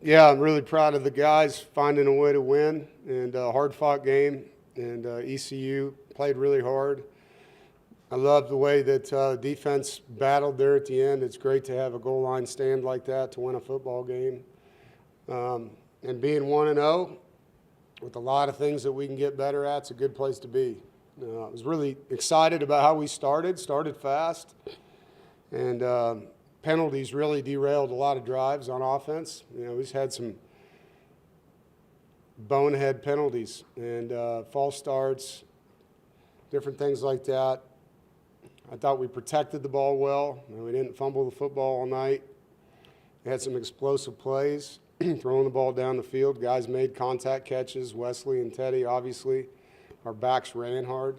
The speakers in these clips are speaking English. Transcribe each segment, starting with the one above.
Yeah, I'm really proud of the guys finding a way to win, and a hard-fought game, and ECU played really hard. I love the way that defense battled there at the end. It's great to have a goal line stand like that to win a football game. And being 1-0 with a lot of things that we can get better at, it's a good place to be. I was really excited about how we started fast, and penalties really derailed a lot of drives on offense. We've had some bonehead penalties and false starts, different things like that. I thought we protected the ball well. We didn't fumble the football all night. We had some explosive plays, throwing the ball down the field. Guys made contact catches, Wesley and Teddy, obviously. Our backs ran hard.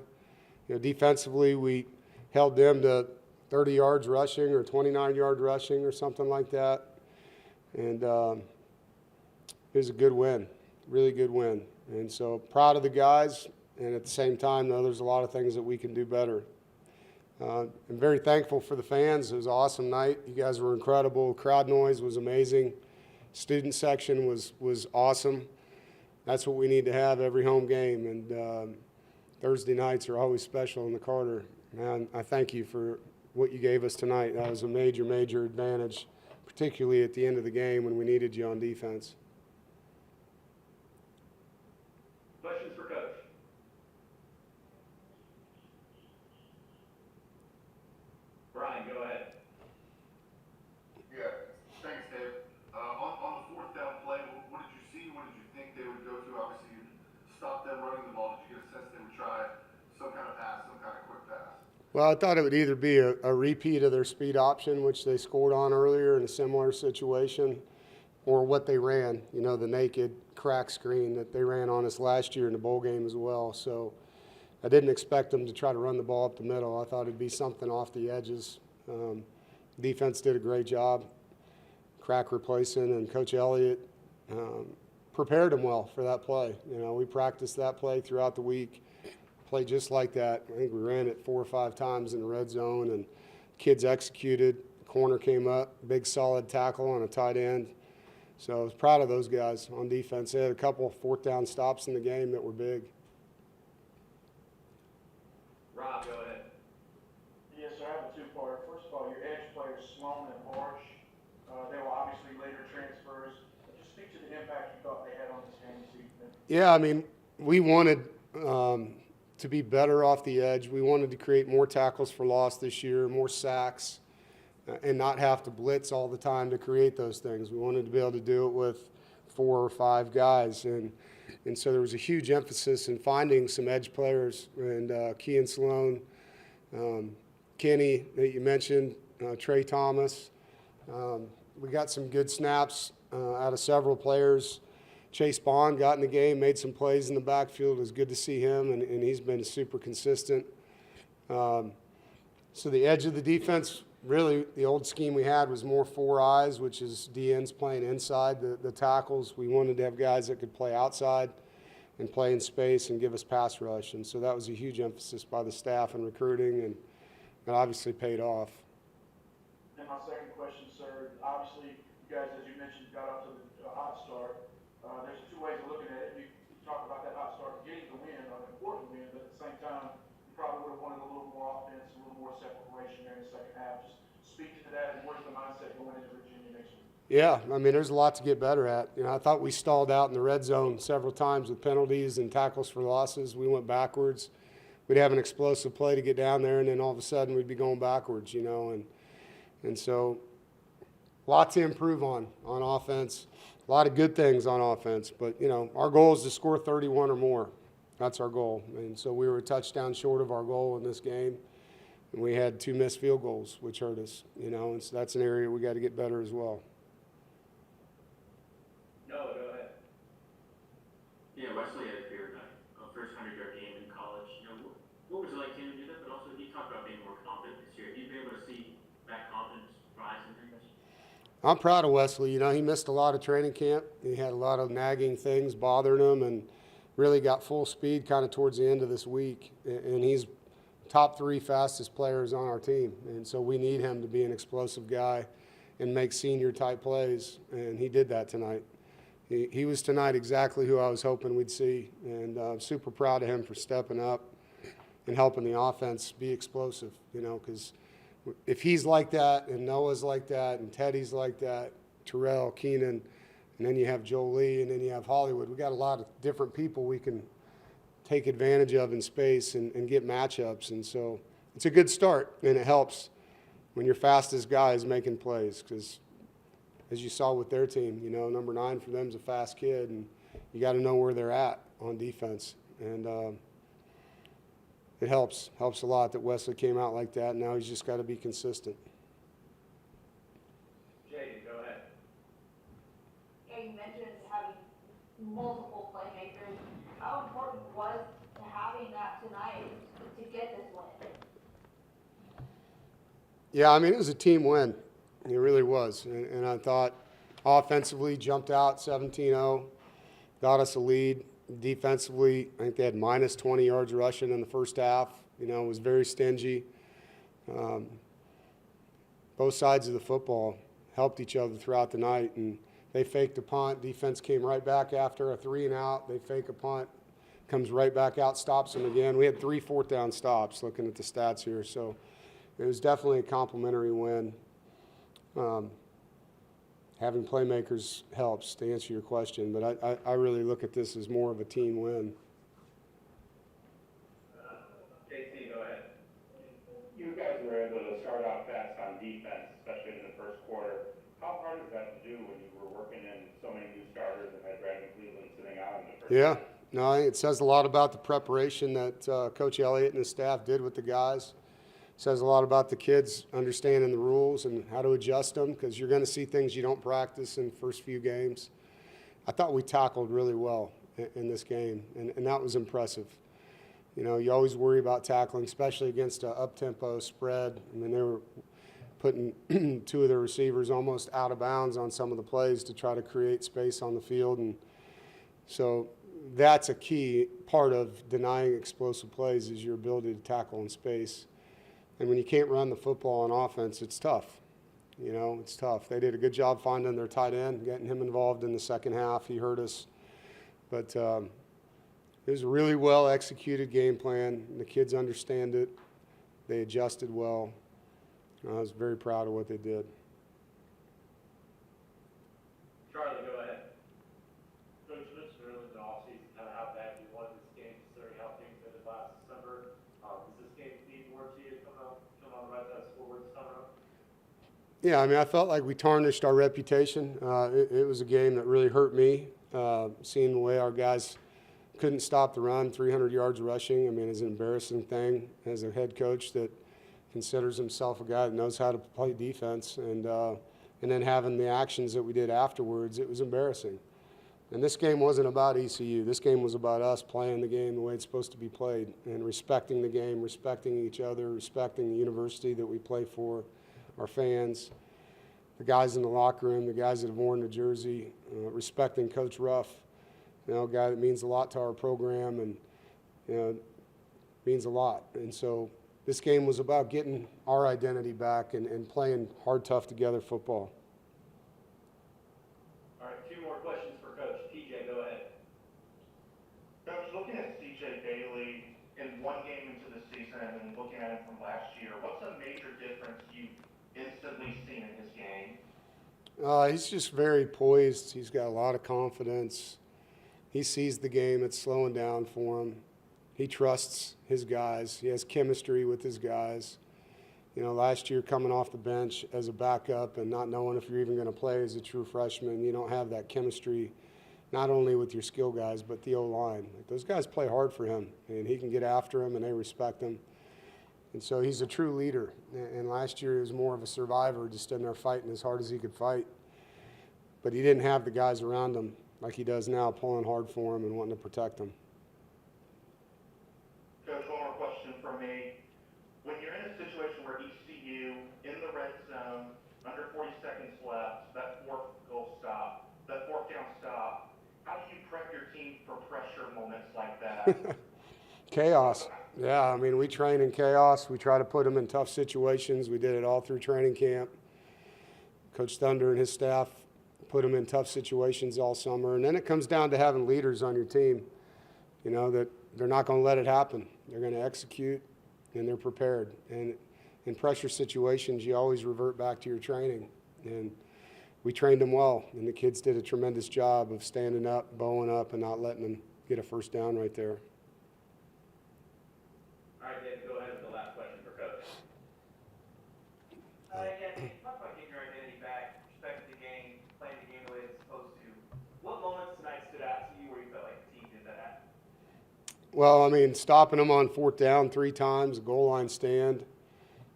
Defensively, we held them to 30 yards rushing or 29-yard rushing or something like that. And it was a good win, really good win. And so proud of the guys, and at the same time, though, there's a lot of things that we can do better. I'm very thankful for the fans. It was an awesome night. You guys were incredible. Crowd noise was amazing. Student section was awesome. That's what we need to have every home game. And Thursday nights are always special in the Carter. Man, I thank you for what you gave us tonight. That was a major, major advantage, particularly at the end of the game when we needed you on defense. Questions for Coach? Brian, go ahead. Yeah, thanks, Dave. On the fourth down play, what did you see? What did you think they would go to? Obviously, you stopped them running the ball. Did you get a sense they would try some kind of pass, some kind of quick pass? Well, I thought it would either be a repeat of their speed option, which they scored on earlier in a similar situation, or what they ran, the naked crack screen that they ran on us last year in the bowl game as well. So I didn't expect them to try to run the ball up the middle. I thought it'd be something off the edges. Defense did a great job, crack replacing, and Coach Elliott prepared them well for that play. We practiced that play throughout the week. Played just like that. I think we ran it 4 or 5 times in the red zone, and kids executed. Corner came up, big solid tackle on a tight end. So I was proud of those guys on defense. They had a couple of fourth down stops in the game that were big. Rob, go ahead. Yes, sir. I have a two-parter. First of all, your edge players, Sloan and Marsh, they were obviously later transfers. Just speak to the impact you thought they had on this game this evening. Yeah, we wanted to be better off the edge. We wanted to create more tackles for loss this year, more sacks, and not have to blitz all the time to create those things. We wanted to be able to do it with 4 or 5 guys. And so there was a huge emphasis in finding some edge players, and Kean Sloan, Kenny that you mentioned, Trey Thomas. We got some good snaps out of several players. Chase Bond got in the game, made some plays in the backfield. It was good to see him, and he's been super consistent. So the edge of the defense, really the old scheme we had was more 4 eyes, which is DNs playing inside the tackles. We wanted to have guys that could play outside and play in space and give us pass rush. And so that was a huge emphasis by the staff in recruiting, and it obviously paid off. And my second question, sir, obviously you guys, as you mentioned, got off to a hot start. There's 2 ways of looking at it. You talk about that hot start, getting the win, an important win, but at the same time, you probably would have wanted a little more offense, a little more separation there in the second half. Just speak to that, and where's the mindset going into Virginia next week? Yeah, there's a lot to get better at. I thought we stalled out in the red zone several times with penalties and tackles for losses. We went backwards. We'd have an explosive play to get down there, and then all of a sudden we'd be going backwards, and so a lot to improve on offense. A lot of good things on offense, but, our goal is to score 31 or more. That's our goal. And so we were a touchdown short of our goal in this game, and we had 2 missed field goals, which hurt us, and so that's an area we got to get better as well. No, go ahead. Yeah, Wesley had a career night, first 100-yard game in college. What was it like to do that? But also, you talked about being more confident this year. You'd be able to see that confidence rise in things. I'm proud of Wesley. He missed a lot of training camp. He had a lot of nagging things bothering him, and really got full speed kind of towards the end of this week. And he's top 3 fastest players on our team. And so we need him to be an explosive guy and make senior-type plays, and he did that tonight. He was tonight exactly who I was hoping we'd see, and I'm super proud of him for stepping up and helping the offense be explosive, you know, because if he's like that and Noah's like that and Teddy's like that, Terrell, Keenan, and then you have Jolie and then you have Hollywood, we got a lot of different people we can take advantage of in space and get matchups. And so it's a good start, and it helps when your fastest guy is making plays because, as you saw with their team, you know, number 9 for them is a fast kid, and you got to know where they're at on defense. And it helps a lot that Wesley came out like that. Now he's just got to be consistent. Jaden, go ahead. Yeah, you mentioned having multiple playmakers. How important was having that tonight to get this win? Yeah, I mean, it was a team win. It really was. And I thought offensively jumped out 17-0, got us a lead. Defensively, I think they had minus 20 yards rushing in the first half. You know, it was very stingy. Both sides of the football helped each other throughout the night, and they faked a punt. Defense came right back after a 3-and-out. They fake a punt, comes right back out, stops them again. We had 3 fourth-down stops looking at the stats here. So it was definitely a complimentary win. Having playmakers helps, to answer your question, but I really look at this as more of a team win. JC, go ahead. You guys were able to start out fast on defense, especially in the first quarter. How hard is that to do when you were working in so many new starters and had Brandon Cleveland sitting out in the first Yeah, half? no, it says a lot about the preparation that Coach Elliott and his staff did with the guys. Says a lot about the kids understanding the rules and how to adjust them, because you're going to see things you don't practice in the first few games. I thought we tackled really well in this game, and that was impressive. You know, you always worry about tackling, especially against an up-tempo spread. I mean, they were putting 2 of their receivers almost out of bounds on some of the plays to try to create space on the field. And so that's a key part of denying explosive plays is your ability to tackle in space. And when you can't run the football on offense, it's tough. You know, it's tough. They did a good job finding their tight end, getting him involved in the second half. He hurt us. But it was a really well-executed game plan. The kids understand it. They adjusted well. I was very proud of what they did. Charlie, go ahead. Coach, you mentioned earlier in the offseason kind of how bad you wanted this game, considering how things ended last December. Does this game mean more to you come on the right side of the scoreboard this time around? Yeah, I mean, I felt like we tarnished our reputation. It was a game that really hurt me, seeing the way our guys couldn't stop the run, 300 yards rushing. I mean, it's an embarrassing thing as a head coach that considers himself a guy that knows how to play defense. And then having the actions that we did afterwards, it was embarrassing. And this game wasn't about ECU. This game was about us playing the game the way it's supposed to be played and respecting the game, respecting each other, respecting the university that we play for, our fans, the guys in the locker room, the guys that have worn the jersey, respecting Coach Ruff, you know, a guy that means a lot to our program and, you know, means a lot. And so this game was about getting our identity back and playing hard, tough together football. All right, 2 more questions for Coach. TJ, go ahead. Coach, looking at CJ Bailey in one game into the season and then looking at him from last year, what's a major difference you've instantly seen in his game? He's just very poised. He's got a lot of confidence. He sees the game. It's slowing down for him. He trusts his guys. He has chemistry with his guys. You know, last year coming off the bench as a backup and not knowing if you're even going to play as a true freshman, you don't have that chemistry, not only with your skill guys, but the O-line. Like, those guys play hard for him, and he can get after them, and they respect him. And so he's a true leader. And last year he was more of a survivor, just in there fighting as hard as he could fight. But he didn't have the guys around him like he does now, pulling hard for him and wanting to protect him. Coach, one more question from me. When you're in a situation where ECU, in the red zone, under 40 seconds left, that 4th goal stop, that 4th down stop, how do you prep your team for pressure moments like that? Chaos. Yeah, I mean, we train in chaos. We try to put them in tough situations. We did it all through training camp. Coach Thunder and his staff put them in tough situations all summer. And then it comes down to having leaders on your team, you know, that they're not going to let it happen. They're going to execute, and they're prepared. And in pressure situations, you always revert back to your training. And we trained them well, and the kids did a tremendous job of standing up, bowing up, and not letting them get a first down right there. All right, David, go ahead with the last question for Coach. Yeah, can you talk about getting your identity back, respect the game, playing the game the way it's supposed to? What moments tonight stood out to you where you felt like the team did that? Well, I mean, stopping them on 4th down 3 times, goal line stand,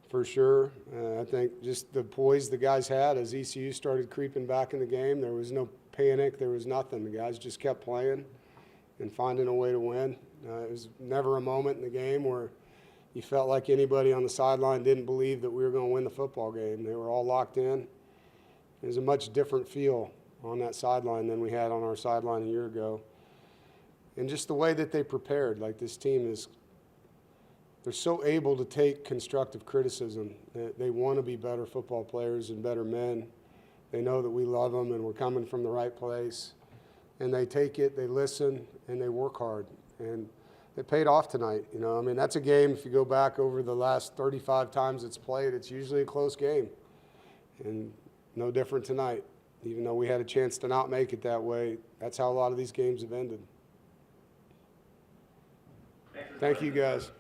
for sure. I think just the poise the guys had as ECU started creeping back in the game. There was no panic. There was nothing. The guys just kept playing and finding a way to win. It was never a moment in the game where you felt like anybody on the sideline didn't believe that we were going to win the football game. They were all locked in. It was a much different feel on that sideline than we had on our sideline a year ago. And just the way that they prepared, like this team is, they're so able to take constructive criticism. They want to be better football players and better men. They know that we love them and we're coming from the right place. And they take it, they listen, and they work hard. And it paid off tonight. You know, I mean, that's a game, if you go back over the last 35 times it's played, it's usually a close game. And no different tonight. Even though we had a chance to not make it that way, that's how a lot of these games have ended. Thank you, guys.